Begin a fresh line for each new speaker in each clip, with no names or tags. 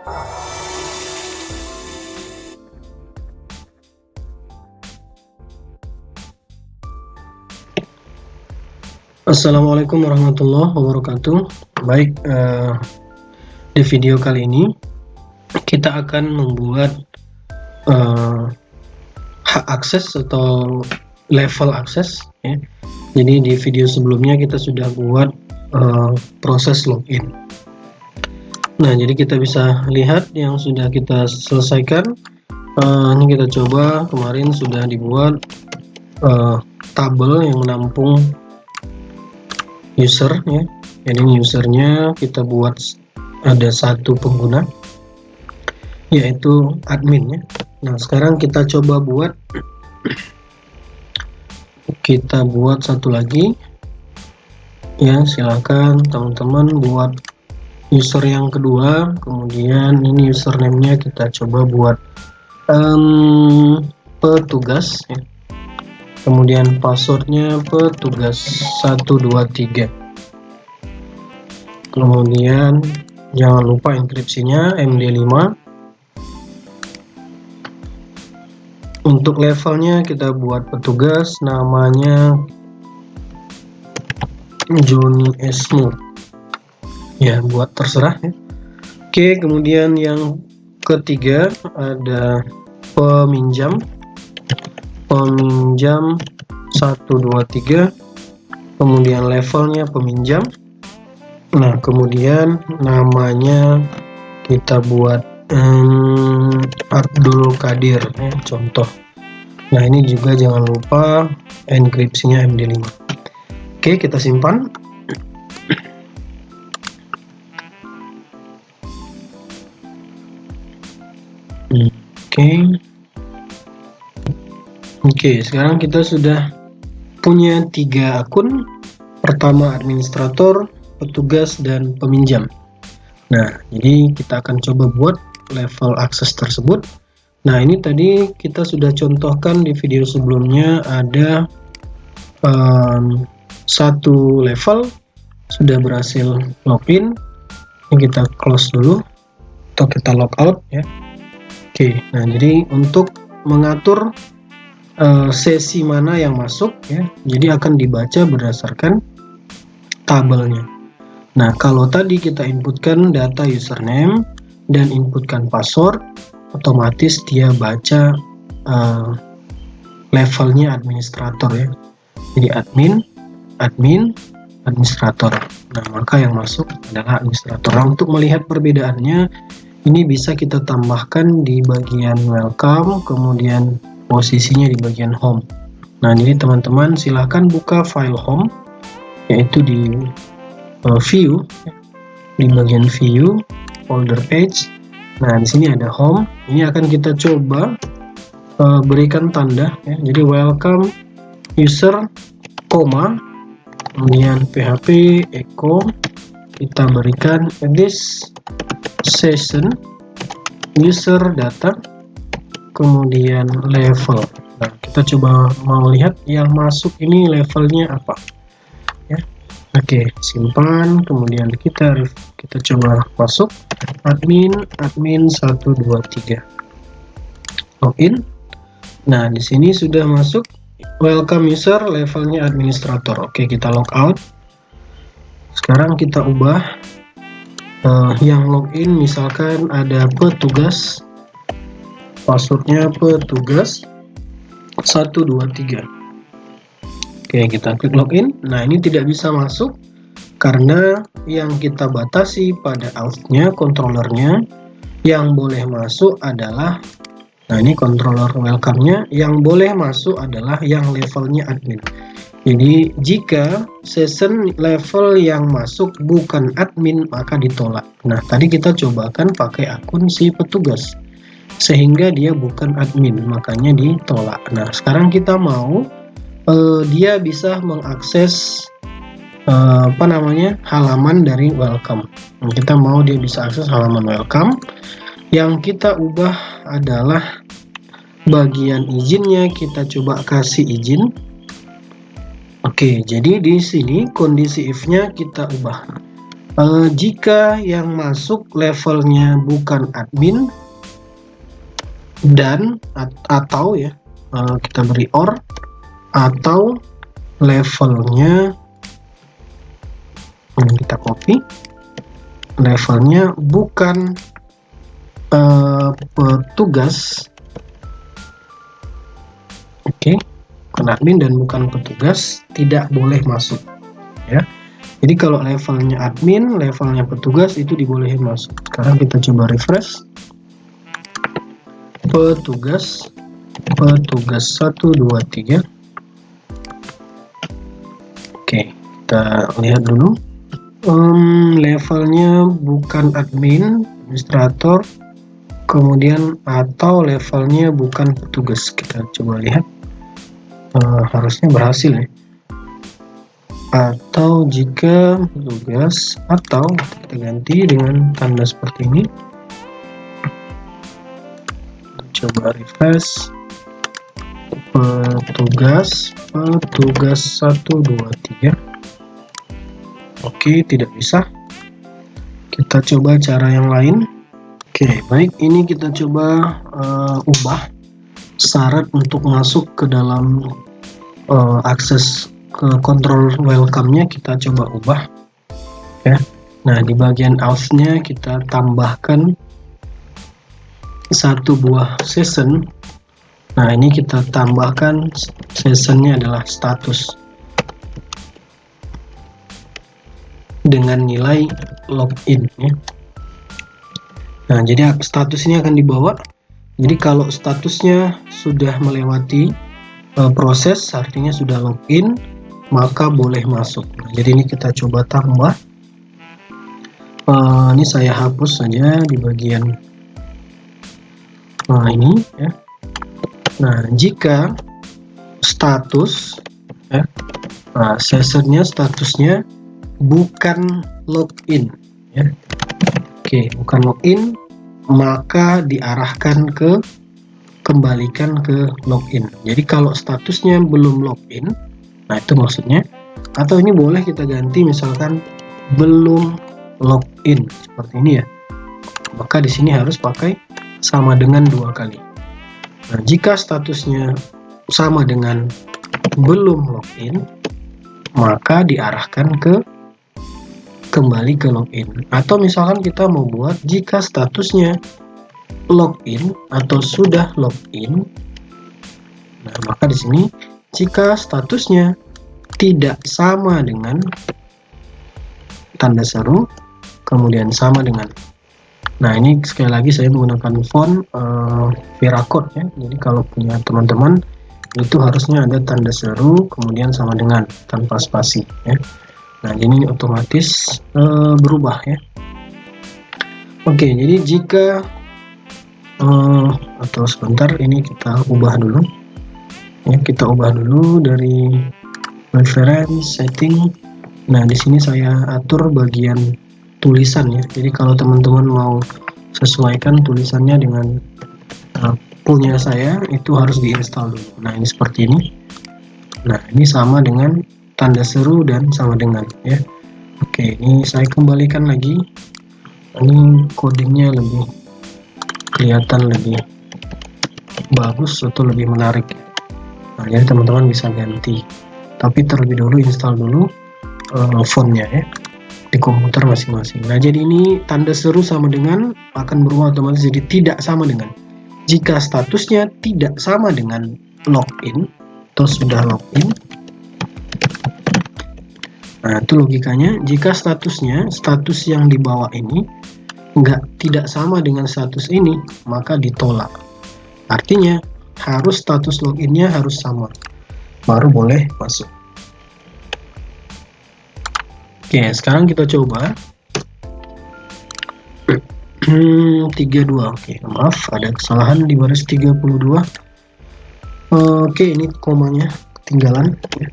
Assalamualaikum warahmatullahi wabarakatuh. Baik, di video kali ini kita akan membuat hak akses atau level akses ya. Jadi di video sebelumnya kita sudah buat proses login. Nah, jadi kita bisa lihat yang sudah kita selesaikan. Ini kita coba, kemarin sudah dibuat tabel yang menampung user ya. Jadi usernya kita buat ada satu pengguna, yaitu admin ya. Nah, sekarang kita coba buat satu lagi ya. Silakan teman-teman buat user yang kedua, kemudian ini username-nya kita coba buat petugas ya. Kemudian passwordnya petugas 123. Kemudian jangan lupa enkripsinya MD5. Untuk levelnya kita buat petugas, namanya Johnny Esmo ya, buat terserah ya. Oke, kemudian yang ketiga ada peminjam 123, kemudian levelnya peminjam. Nah, kemudian namanya kita buat Abdul Qadir ya, contoh. Nah, ini juga jangan lupa enkripsinya MD5. Oke, kita simpan. Oke, sekarang kita sudah punya 3 akun. Pertama administrator, petugas, dan peminjam. Nah, jadi kita akan coba buat level akses tersebut. Nah, ini tadi kita sudah contohkan di video sebelumnya, ada satu level sudah berhasil login. Ini kita close dulu atau kita logout ya. Oke, nah jadi untuk mengatur sesi mana yang masuk ya, jadi akan dibaca berdasarkan tabelnya. Nah, kalau tadi kita inputkan data username dan inputkan password, otomatis dia baca levelnya administrator ya. Jadi admin, administrator. Nah, maka yang masuk adalah administrator. Nah, untuk melihat perbedaannya, ini bisa kita tambahkan di bagian welcome, kemudian posisinya di bagian home. Nah, jadi teman-teman silahkan buka file home, yaitu di view, di bagian view, folder page. Nah, di sini ada home. Ini akan kita coba berikan tanda ya. Jadi welcome user, koma, kemudian php echo, kita berikan this session user data, kemudian level. Nah, kita coba mau lihat yang masuk ini levelnya apa ya. Oke, simpan, kemudian kita coba masuk admin 123, login. Nah, di sini sudah masuk welcome user, levelnya administrator. Oke, kita logout. Sekarang kita ubah yang login, misalkan ada petugas, passwordnya petugas 123. Oke, kita klik login. Nah, ini tidak bisa masuk karena yang kita batasi pada outnya, controllernya, yang boleh masuk adalah, nah ini controller welcome-nya, yang boleh masuk adalah yang levelnya admin. Jadi jika session level yang masuk bukan admin, maka ditolak. Nah, tadi kita cobakan pakai akun si petugas, sehingga dia bukan admin, makanya ditolak. Nah, sekarang kita mau dia bisa mengakses halaman dari welcome. Nah, kita mau dia bisa akses halaman welcome. Yang kita ubah adalah bagian izinnya, kita coba kasih izin. Oke, jadi di sini kondisi if-nya kita ubah. Jika yang masuk levelnya bukan admin dan atau ya, kita beri or, atau levelnya, kita copy, levelnya bukan petugas, oke, bukan admin dan bukan petugas, tidak boleh masuk ya. Jadi kalau levelnya admin, levelnya petugas itu dibolehin masuk. Sekarang kita coba refresh. Petugas 1, 2, 3. Oke, kita lihat dulu. Levelnya bukan admin, administrator, kemudian atau levelnya bukan petugas. Kita coba lihat. Harusnya berhasil ya. Atau jika petugas, atau kita ganti dengan tanda seperti ini. Coba refresh. Petugas 1, 2, 3. Oke, tidak bisa. Kita coba cara yang lain. Oke, baik, ini kita coba ubah syarat untuk masuk ke dalam akses ke control welcome-nya, kita coba ubah ya. Nah, di bagian auth-nya kita tambahkan satu buah session. Nah, ini kita tambahkan sessionnya adalah status dengan nilai login ya. Nah, jadi status ini akan dibawa. Jadi kalau statusnya sudah melewati proses, artinya sudah login, maka boleh masuk. Nah, jadi ini kita coba tambah. Ini saya hapus saja di bagian ini ya. Nah, jika status ya, sessionnya statusnya bukan login ya. Oke, bukan login, maka diarahkan ke kembalikan ke login. Jadi kalau statusnya belum login, nah itu maksudnya, atau ini boleh kita ganti misalkan belum login seperti ini ya, maka di sini harus pakai sama dengan 2 kali. Nah, jika statusnya sama dengan belum login, maka diarahkan ke kembali ke login. Atau misalkan kita mau buat jika statusnya login atau sudah login, nah maka di sini jika statusnya tidak sama dengan tanda seru, kemudian sama dengan, nah ini sekali lagi saya menggunakan font Veracode ya. Jadi kalau punya teman-teman itu harusnya ada tanda seru kemudian sama dengan tanpa spasi ya. Nah ini otomatis berubah ya. Oke, jadi jika atau sebentar, ini kita ubah dulu ya, kita ubah dulu dari reference setting. Nah, di sini saya atur bagian tulisan ya. Jadi kalau teman-teman mau sesuaikan tulisannya dengan punya saya, itu harus diinstal dulu. Nah, ini seperti ini. Nah, ini sama dengan tanda seru dan sama dengan ya. Oke, ini saya kembalikan lagi. Ini codingnya lebih kelihatan lebih bagus atau lebih menarik. Nah, jadi teman-teman bisa ganti. Tapi terlebih dahulu install dulu fontnya ya di komputer masing-masing. Nah, jadi ini tanda seru sama dengan akan berubah otomatis jadi tidak sama dengan. Jika statusnya tidak sama dengan login atau sudah login. Nah, itu logikanya. Jika status yang di bawah ini tidak sama dengan status ini, maka ditolak. Artinya harus status loginnya harus sama, baru boleh masuk. Oke, sekarang kita coba 32. Oke, maaf ada kesalahan di baris 32. Oke, ini komanya ketinggalan. Oke,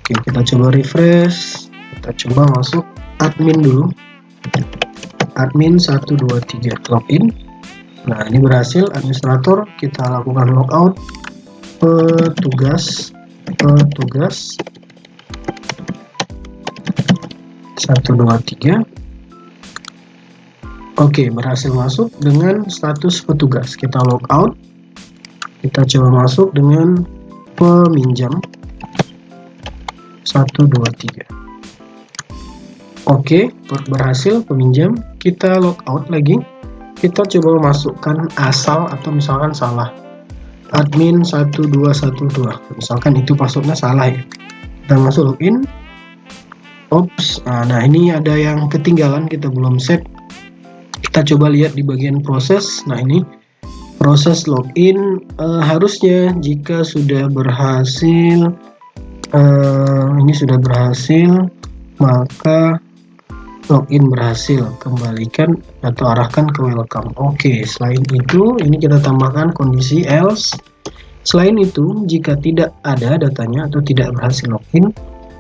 kita coba refresh. Kita coba masuk admin dulu. Admin 1, 2, 3 login. Nah, ini berhasil. Administrator, kita lakukan logout. Petugas 1, 2, 3. Oke, berhasil masuk dengan status petugas. Kita logout. Kita coba masuk dengan peminjam 1, 2, 3. Oke, berhasil peminjam. Kita logout lagi. Kita coba masukkan asal atau misalkan salah. Admin 1212. Misalkan itu passwordnya salah ya. Kita masuk login. Ops, nah ini ada yang ketinggalan, kita belum set. Kita coba lihat di bagian proses. Nah ini proses login, harusnya jika sudah berhasil, ini sudah berhasil, maka login berhasil, kembalikan atau arahkan ke welcome. Oke, selain itu ini kita tambahkan kondisi else. Selain itu, jika tidak ada datanya atau tidak berhasil login,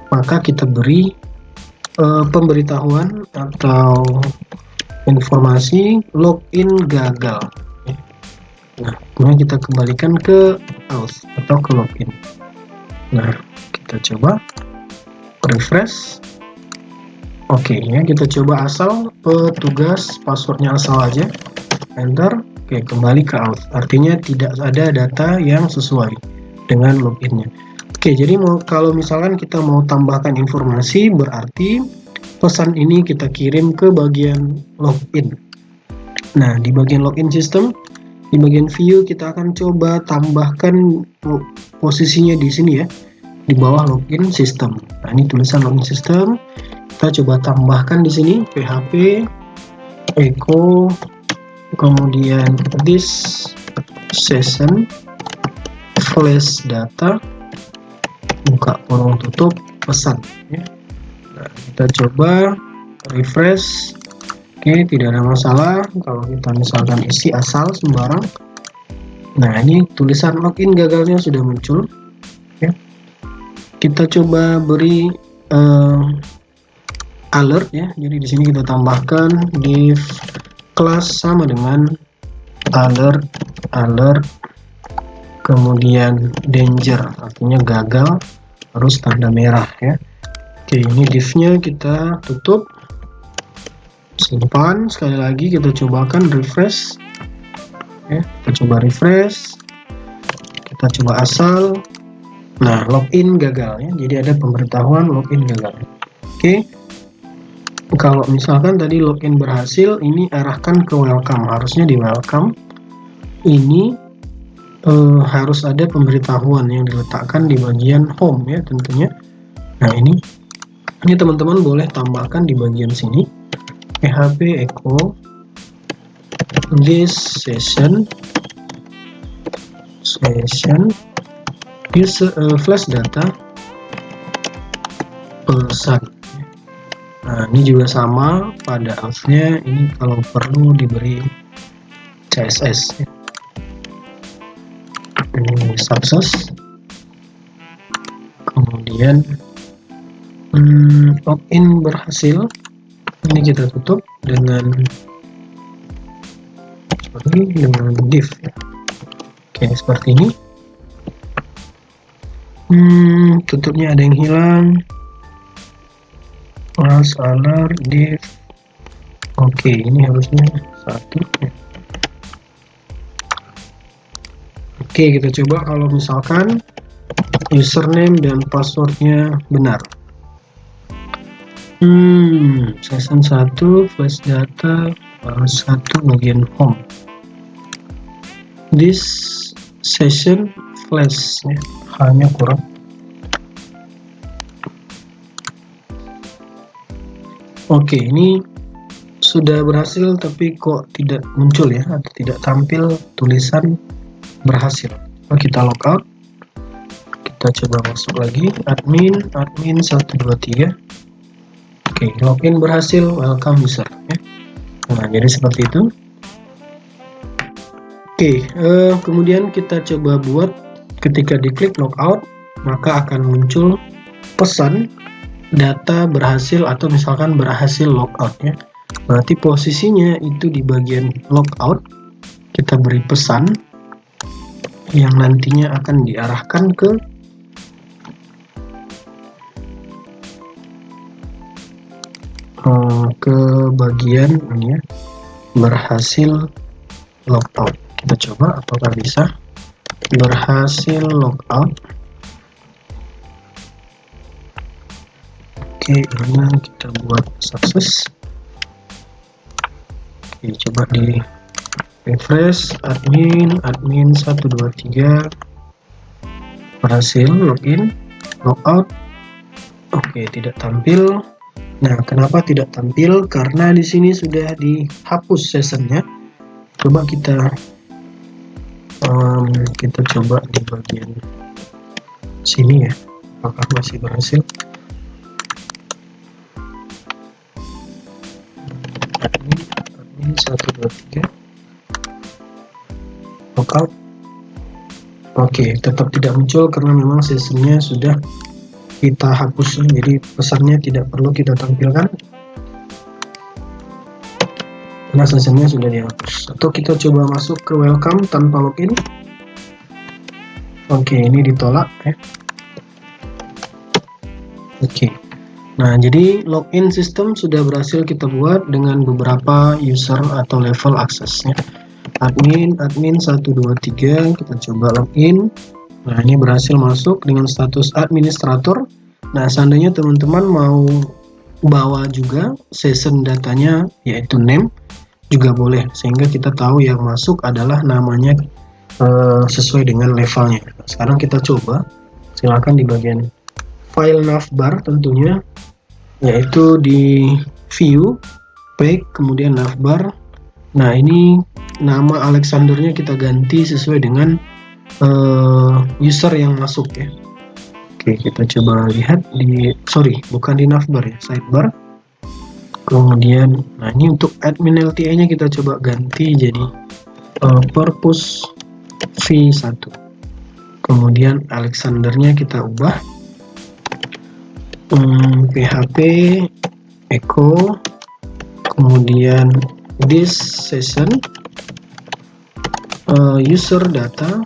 maka kita beri pemberitahuan atau informasi login gagal. Nah, kemudian kita kembalikan ke else atau ke login. Nah, kita coba refresh. Oke, ya kita coba asal petugas, passwordnya asal aja, enter. Oke, kembali ke else. Artinya tidak ada data yang sesuai dengan loginnya. Oke, jadi kalau misalkan kita mau tambahkan informasi, berarti pesan ini kita kirim ke bagian login. Nah, di bagian login system, di bagian view kita akan coba tambahkan posisinya di sini ya, di bawah login system. Nah, ini tulisan login system. Kita coba tambahkan di sini php echo, kemudian this session flash data, buka kurung tutup pesan ya. Nah, kita coba refresh. Oke, tidak ada masalah kalau kita misalkan isi asal sembarang. Nah, ini tulisan login gagalnya sudah muncul ya. Kita coba beri alert ya. Jadi di sini kita tambahkan div class sama dengan alert, kemudian danger, artinya gagal, harus tanda merah ya. Oke, ini divnya kita tutup, simpan. Sekali lagi kita cobakan refresh ya, kita coba refresh, kita coba asal. Nah, login gagal ya, jadi ada pemberitahuan login gagal. Oke, kalau misalkan tadi login berhasil, ini arahkan ke welcome, harusnya di welcome ini harus ada pemberitahuan yang diletakkan di bagian home ya tentunya. Nah, ini teman-teman boleh tambahkan di bagian sini php echo this session use flash data pesan. Nah, ini juga sama pada else-nya, ini kalau perlu diberi CSS ya. Ini success, kemudian login berhasil, ini kita tutup dengan div ya. Oke, seperti ini. Tutupnya ada yang hilang, plus alert div. Oke, ini harusnya satu ya. Oke, kita coba kalau misalkan username dan passwordnya benar. Session 1 flash data 1 bagian home. This session flash ya, hanya kurang. Oke, ini sudah berhasil tapi kok tidak muncul ya, atau tidak tampil tulisan berhasil. Kita logout, kita coba masuk lagi admin 123. Oke, login berhasil, welcome user ya. Nah, jadi seperti itu. Oke, kemudian kita coba buat ketika diklik logout, maka akan muncul pesan data berhasil atau misalkan berhasil logout ya. Berarti posisinya itu di bagian logout. Kita beri pesan yang nantinya akan diarahkan ke bagian ini ya, berhasil logout. Kita coba apakah bisa. Berhasil logout. Oke, ini kita buat sukses. Oke, coba di refresh. Admin 123 berhasil login, logout. Oke, tidak tampil. Nah, kenapa tidak tampil? Karena di sini sudah dihapus sessionnya. Coba kita coba di bagian sini ya, apakah masih berhasil. Admin 123 logout. Oke, tetap tidak muncul karena memang sessionnya sudah kita hapus, jadi pesannya tidak perlu kita tampilkan karena sessionnya sudah dihapus. Atau kita coba masuk ke welcome tanpa login. Oke, ini ditolak ya. Oke, nah jadi login sistem sudah berhasil kita buat dengan beberapa user atau level aksesnya. Admin 123, kita coba login. Nah, ini berhasil masuk dengan status administrator. Nah, seandainya teman-teman mau bawa juga session datanya yaitu name juga boleh, sehingga kita tahu yang masuk adalah namanya sesuai dengan levelnya. Nah, sekarang kita coba, silakan di bagian file navbar tentunya, yaitu di view, back, kemudian navbar. Nah, ini nama Alexandernya kita ganti sesuai dengan user yang masuk ya. Oke, kita coba lihat di, bukan di navbar ya, sidebar. Kemudian, nah ini untuk admin LTA nya kita coba ganti jadi purpose v1. Kemudian Alexandernya kita ubah php echo, kemudian this session user data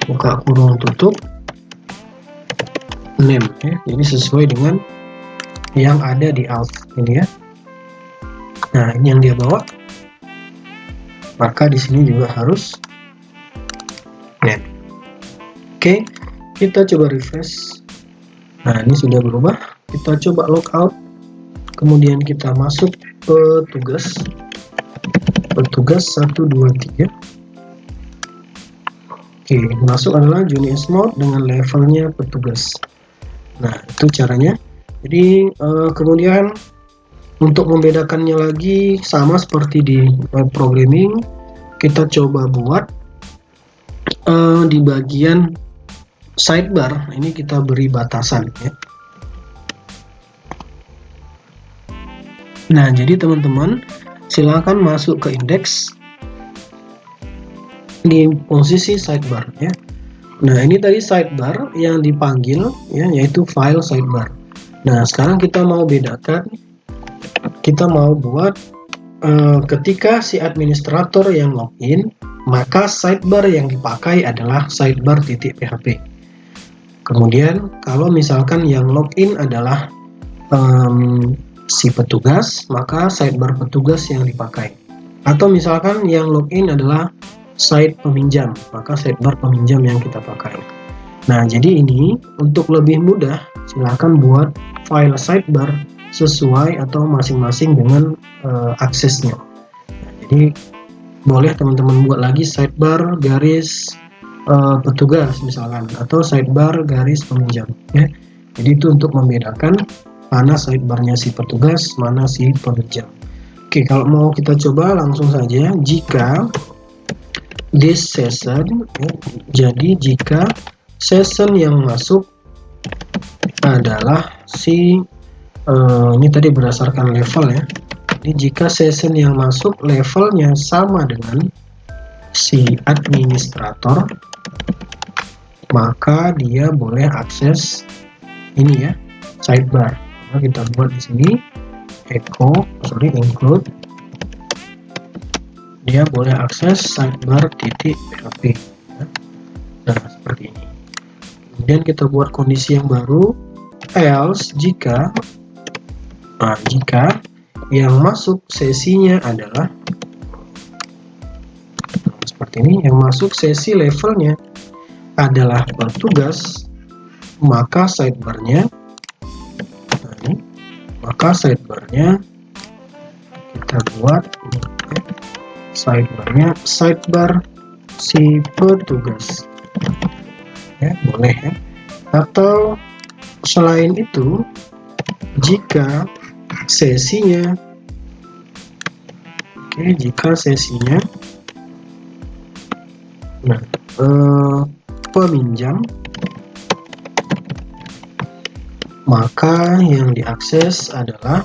buka kurung tutup name ya, jadi sesuai dengan yang ada di alt ini ya. Nah, ini yang dia bawa, maka di sini juga harus name. Oke, kita coba refresh. Nah, ini sudah berubah. Kita coba logout, kemudian kita masuk petugas 123. Oke, masuk adalah Junius Mode dengan levelnya petugas. Nah, itu caranya. Jadi kemudian untuk membedakannya lagi sama seperti di web programming, kita coba buat di bagian sidebar ini kita beri batasan ya. Nah, jadi teman-teman silakan masuk ke indeks di posisi sidebar ya. Nah, ini tadi sidebar yang dipanggil ya, yaitu file sidebar. Nah, sekarang kita mau bedakan, kita mau buat ketika si administrator yang login, maka sidebar yang dipakai adalah sidebar.php. Kemudian kalau misalkan yang login adalah si petugas, maka sidebar petugas yang dipakai. Atau misalkan yang login adalah site peminjam, maka sidebar peminjam yang kita pakai. Nah, jadi ini untuk lebih mudah silakan buat file sidebar sesuai atau masing-masing dengan aksesnya. Nah, jadi boleh teman-teman buat lagi sidebar garis petugas misalkan, atau sidebar garis peminjam ya. Jadi itu untuk membedakan mana sidebarnya si petugas, mana si peminjam. Oke, kalau mau kita coba langsung saja, jika this session ya, jadi jika session yang masuk adalah si ini tadi berdasarkan level ya. Jadi jika session yang masuk levelnya sama dengan si administrator, maka dia boleh akses ini ya, sidebar. Maka kita buat di sini include, dia boleh akses sidebar.php ya. Nah, seperti ini. Kemudian kita buat kondisi yang baru, else jika yang masuk sesinya adalah seperti ini, yang masuk sesi levelnya adalah petugas, maka sidebarnya, nah ini, maka sidebarnya kita buat sidebarnya sidebar si petugas, ya boleh ya. Atau selain itu, jika sesinya, jika sesinya, nah peminjam, maka yang diakses adalah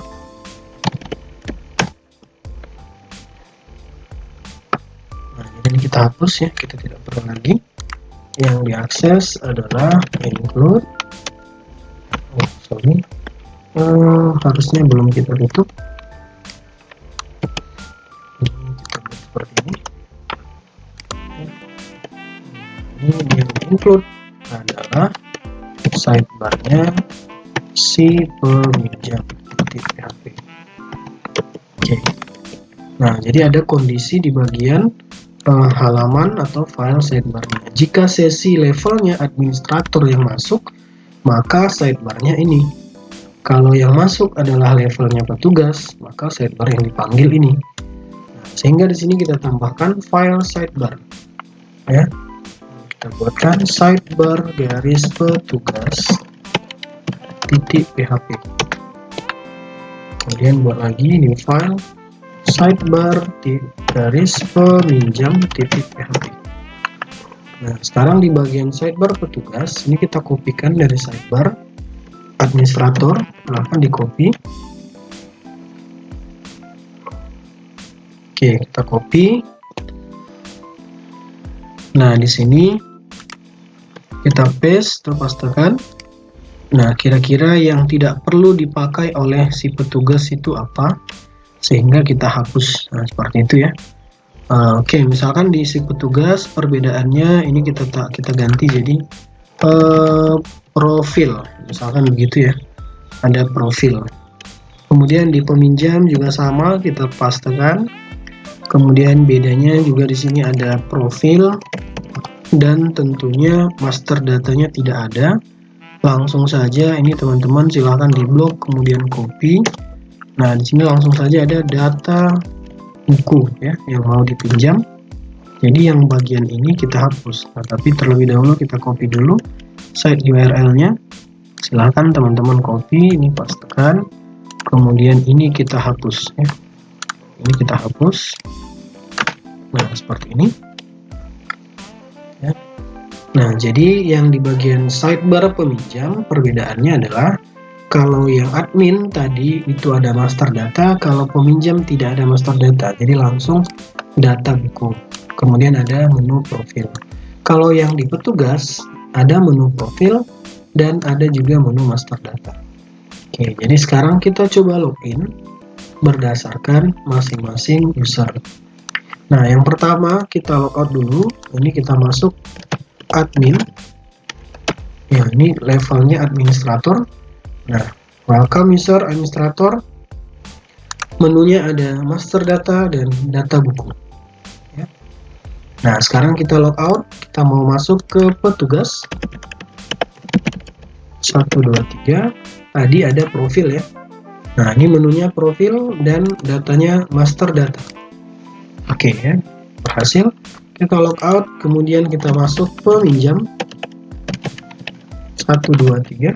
ini kita hapus ya, kita tidak perlu lagi. Yang diakses adalah include, harusnya belum kita tutup, kita buat seperti ini. Ini yang include adalah sidebarnya si peminjam .php. Oke. Nah, jadi ada kondisi di bagian halaman atau file sidebarnya. Jika sesi levelnya administrator yang masuk, maka sidebarnya ini. Kalau yang masuk adalah levelnya petugas, maka sidebar yang dipanggil ini. Nah, sehingga di sini kita tambahkan file sidebar. Ya. Kita buatkan sidebar garis petugas .php. Kemudian buat lagi new file sidebar garis peminjam .php. Nah, sekarang di bagian sidebar petugas, ini kita kopikan dari sidebar administrator, silahkan di copy. Oke, kita copy. Nah, di sini kita paste atau pastekan. Nah, kira-kira yang tidak perlu dipakai oleh si petugas itu apa, sehingga kita hapus. Nah, seperti itu ya. Oke, misalkan di si petugas perbedaannya ini kita ganti jadi profil, misalkan begitu ya, ada profil. Kemudian di peminjam juga sama, kita pastekan. Kemudian bedanya juga di sini ada profil, dan tentunya master datanya tidak ada. Langsung saja ini teman-teman silahkan di blok kemudian copy. Nah, di sini langsung saja ada data buku ya yang mau dipinjam. Jadi yang bagian ini kita hapus. Nah, tapi terlebih dahulu kita copy dulu site URL-nya. Silahkan teman-teman copy, ini pastekan. Kemudian ini kita hapus ya. Ini kita hapus. Nah, seperti ini. Ya. Nah, jadi yang di bagian sidebar peminjam perbedaannya adalah kalau yang admin tadi itu ada master data, kalau peminjam tidak ada master data, jadi langsung data buku. Kemudian ada menu profil. Kalau yang di petugas ada menu profil dan ada juga menu master data. Oke, jadi sekarang kita coba login berdasarkan masing-masing user. Nah, yang pertama kita logout dulu. Ini kita masuk admin. Ya, ini levelnya administrator. Nah, welcome user administrator. Menunya ada master data dan data buku. Ya. Nah, sekarang kita logout. Kita mau masuk ke petugas. 1, 2, 3. Tadi ada profil ya. Nah, ini menunya profil dan datanya master data. Oke ya, berhasil. Kita logout, kemudian kita masuk peminjam. 1, 2, 3.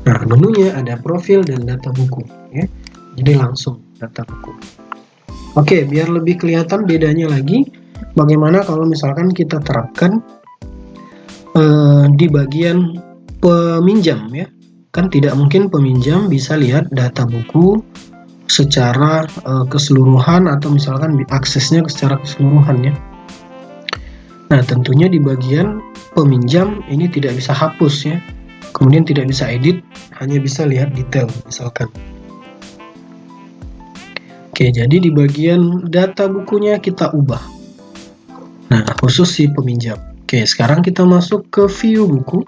Nah, menunya ada profil dan data buku ya. Jadi langsung data buku. Oke, biar lebih kelihatan bedanya lagi, bagaimana kalau misalkan kita terapkan di bagian peminjam ya. Kan tidak mungkin peminjam bisa lihat data buku secara keseluruhan atau misalkan aksesnya secara keseluruhan ya. Nah, tentunya di bagian peminjam ini tidak bisa hapus ya. Kemudian tidak bisa edit, hanya bisa lihat detail misalkan. Oke, jadi di bagian data bukunya kita ubah. Nah, khusus si peminjam. Oke, sekarang kita masuk ke view buku.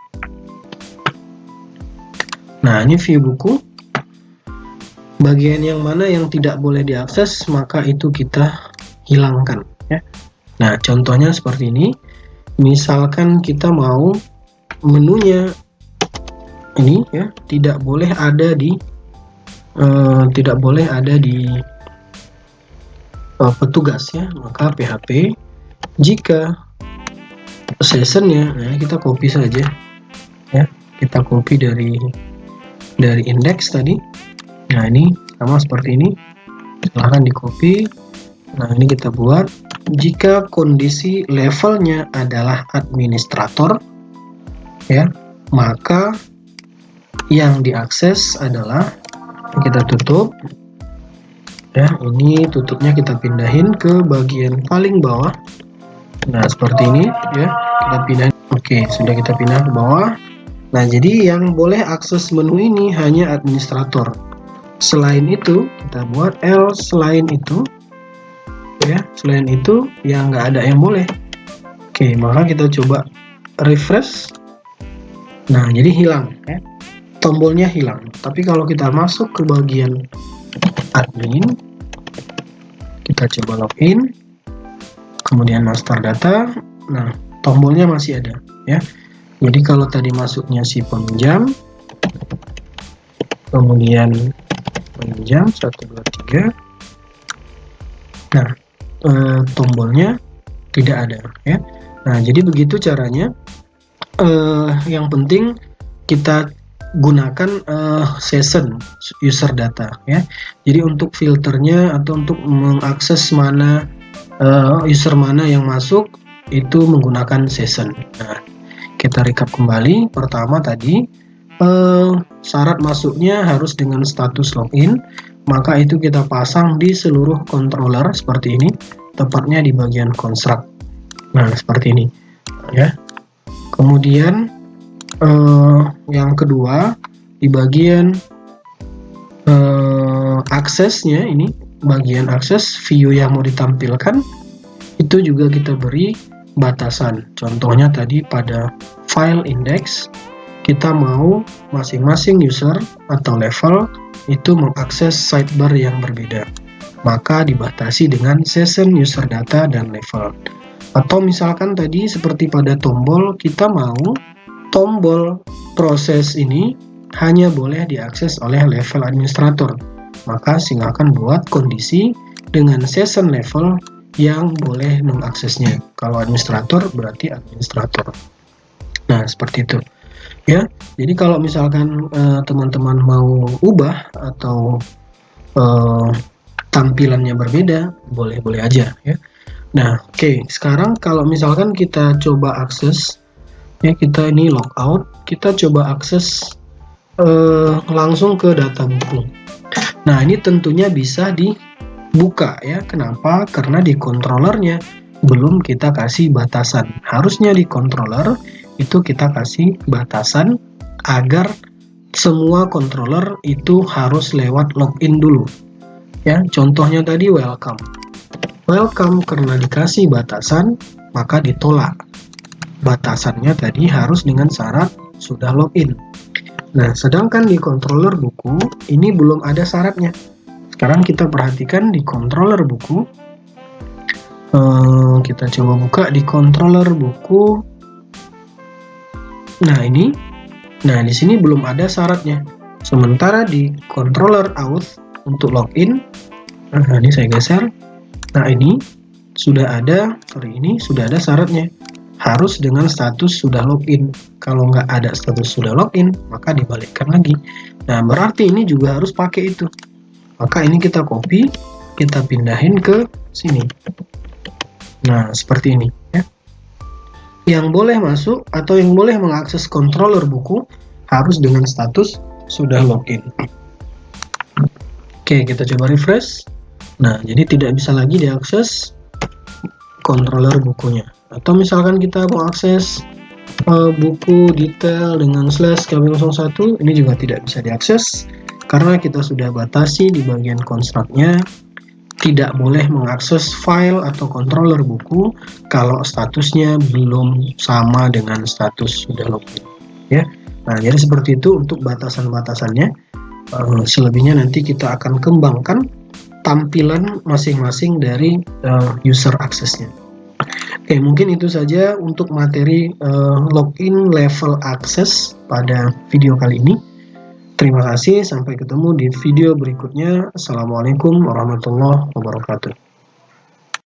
Nah, ini view buku. Bagian yang mana yang tidak boleh diakses, maka itu kita hilangkan ya. Nah, contohnya seperti ini. Misalkan kita mau menunya ini ya tidak boleh ada di petugas ya, maka PHP jika sessionnya, nah kita copy saja ya, kita copy dari indeks tadi. Nah ini sama seperti ini, silahkan di copy. Nah ini kita buat jika kondisi levelnya adalah administrator ya, maka yang diakses adalah, kita tutup ya, ini tutupnya kita pindahin ke bagian paling bawah. Nah seperti ini ya, kita pindahin. Oke, sudah kita pindah ke bawah. Nah jadi yang boleh akses menu ini hanya administrator. Selain itu kita buat else, selain itu ya, selain itu yang nggak ada yang boleh. Oke, maka kita coba refresh. Nah jadi hilang ya, tombolnya hilang. Tapi kalau kita masuk ke bagian admin, kita coba login, kemudian master data. Nah tombolnya masih ada ya. Jadi kalau tadi masuknya si peminjam, kemudian peminjam 1, 2, 3, nah tombolnya tidak ada ya. Nah jadi begitu caranya. Yang penting kita gunakan session user data ya. Jadi untuk filternya atau untuk mengakses mana user mana yang masuk itu menggunakan session. Nah kita recap kembali. Pertama tadi syarat masuknya harus dengan status login, maka itu kita pasang di seluruh controller seperti ini, tepatnya di bagian construct. Nah seperti ini ya. Kemudian yang kedua di bagian aksesnya, ini bagian akses view yang mau ditampilkan itu juga kita beri batasan. Contohnya tadi pada file index kita mau masing-masing user atau level itu mengakses sidebar yang berbeda, maka dibatasi dengan session user data dan level. Atau misalkan tadi seperti pada tombol, kita mau tombol proses ini hanya boleh diakses oleh level administrator, maka silakan buat kondisi dengan session level yang boleh mengaksesnya. Kalau administrator berarti administrator. Nah seperti itu ya. Jadi kalau misalkan teman-teman mau ubah atau tampilannya berbeda, boleh-boleh aja ya. Nah oke, sekarang kalau misalkan kita coba akses ya, kita ini logout, kita coba akses langsung ke data buku. Nah ini tentunya bisa dibuka ya. Kenapa? Karena di controllernya belum kita kasih batasan. Harusnya di controller itu kita kasih batasan agar semua controller itu harus lewat login dulu ya. Contohnya tadi welcome karena dikasih batasan maka ditolak. Batasannya tadi harus dengan syarat sudah login. Nah sedangkan di controller buku ini belum ada syaratnya. Sekarang kita perhatikan di controller buku, kita coba buka di controller buku. Nah ini, di sini belum ada syaratnya. Sementara di controller auth untuk login, nah ini saya geser. Nah ini sudah ada, ini sudah ada syaratnya. Harus dengan status sudah login. Kalau nggak ada status sudah login, maka dibalikkan lagi. Nah berarti ini juga harus pakai itu. Maka ini kita copy, kita pindahin ke sini. Nah seperti ini ya. Yang boleh masuk atau yang boleh mengakses controller buku harus dengan status sudah login. Oke, kita coba refresh. Nah, jadi tidak bisa lagi diakses controller bukunya. Atau misalkan kita mau akses buku detail dengan /kb01, ini juga tidak bisa diakses karena kita sudah batasi di bagian construct-nya tidak boleh mengakses file atau controller buku kalau statusnya belum sama dengan status sudah login ya. Nah jadi seperti itu untuk batasan-batasannya. Selebihnya nanti kita akan kembangkan tampilan masing-masing dari user aksesnya. Oke, mungkin itu saja untuk materi login level akses pada video kali ini. Terima kasih, sampai ketemu di video berikutnya. Assalamualaikum warahmatullahi wabarakatuh.